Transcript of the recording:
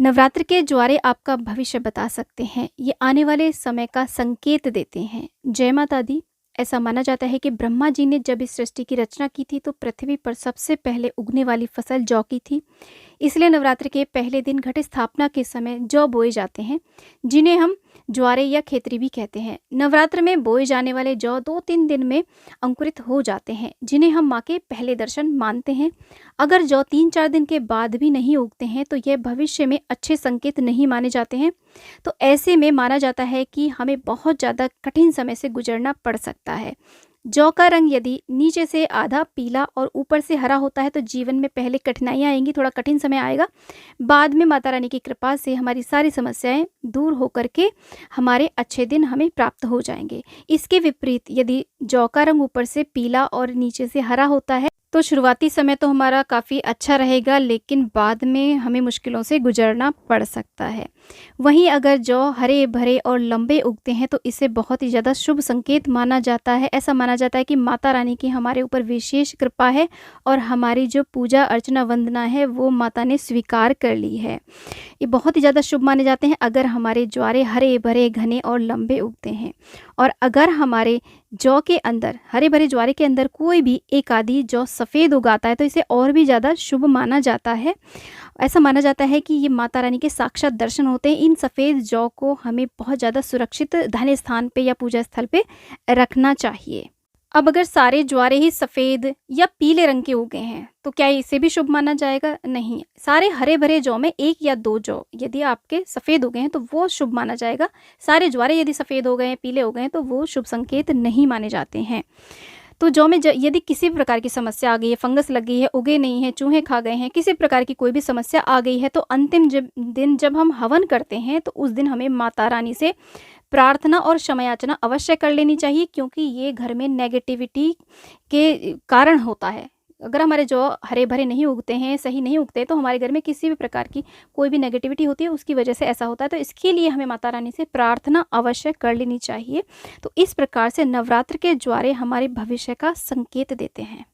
नवरात्र के ज्वारे आपका भविष्य बता सकते हैं। ये आने वाले समय का संकेत देते हैं। जय माता दी। ऐसा माना जाता है कि ब्रह्मा जी ने जब इस सृष्टि की रचना की थी तो पृथ्वी पर सबसे पहले उगने वाली फसल जौ की थी। इसलिए नवरात्र के पहले दिन घट स्थापना के समय जौ बोए जाते हैं, जिन्हें हम ज्वारे या खेतरी भी कहते हैं। नवरात्र में बोए जाने वाले जौ 2-3 दिन में अंकुरित हो जाते हैं, जिन्हें हम माँ के पहले दर्शन मानते हैं। अगर जौ 3-4 दिन के बाद भी नहीं उगते हैं तो यह भविष्य में अच्छे संकेत नहीं माने जाते हैं। तो ऐसे में माना जाता है कि हमें बहुत ज़्यादा कठिन समय से गुजरना पड़ सकता है। जौ का रंग यदि नीचे से आधा पीला और ऊपर से हरा होता है तो जीवन में पहले कठिनाइयाँ आएंगी, थोड़ा कठिन समय आएगा। बाद में माता रानी की कृपा से हमारी सारी समस्याएं दूर होकर के हमारे अच्छे दिन हमें प्राप्त हो जाएंगे। इसके विपरीत यदि जौ का रंग ऊपर से पीला और नीचे से हरा होता है तो शुरुआती समय तो हमारा काफ़ी अच्छा रहेगा, लेकिन बाद में हमें मुश्किलों से गुजरना पड़ सकता है। वहीं अगर जौ हरे भरे और लंबे उगते हैं तो इसे बहुत ही ज़्यादा शुभ संकेत माना जाता है। ऐसा माना जाता है कि माता रानी की हमारे ऊपर विशेष कृपा है और हमारी जो पूजा अर्चना वंदना है वो माता ने स्वीकार कर ली है। ये बहुत ही ज़्यादा शुभ माने जाते हैं अगर हमारे ज्वारे हरे भरे घने और लंबे उगते हैं। और अगर हमारे जौ के अंदर, हरे भरे ज्वारे के अंदर कोई भी एक आधी जौ सफ़ेद उगाता है तो इसे और भी ज़्यादा शुभ माना जाता है। ऐसा माना जाता है कि ये माता रानी के साक्षात दर्शन होते हैं। इन सफ़ेद जौ को हमें बहुत ज़्यादा सुरक्षित धन्य स्थान पे या पूजा स्थल पे रखना चाहिए। अब अगर सारे ज्वारे ही सफ़ेद या पीले रंग के उगे हैं तो क्या इसे भी शुभ माना जाएगा? नहीं। सारे हरे भरे जौ में 1 या 2 जौ यदि आपके सफ़ेद उगे हैं तो वो शुभ माना जाएगा। सारे ज्वारे यदि सफ़ेद हो गए हैं, पीले हो गए हैं तो वो शुभ संकेत नहीं माने जाते हैं। तो जौ में यदि किसी भी प्रकार की समस्या आ गई है, फंगस लग गई है, उगे नहीं हैं, चूहे खा गए हैं, किसी प्रकार की कोई भी समस्या आ गई है तो अंतिम दिन जब हम हवन करते हैं तो उस दिन हमें माता रानी से प्रार्थना और क्षमा याचना अवश्य कर लेनी चाहिए, क्योंकि ये घर में नेगेटिविटी के कारण होता है। अगर हमारे जौ हरे भरे नहीं उगते हैं, सही नहीं उगते, तो हमारे घर में किसी भी प्रकार की कोई भी नेगेटिविटी होती है, उसकी वजह से ऐसा होता है। तो इसके लिए हमें माता रानी से प्रार्थना अवश्य कर लेनी चाहिए। तो इस प्रकार से नवरात्र के ज्वारे हमारे भविष्य का संकेत देते हैं।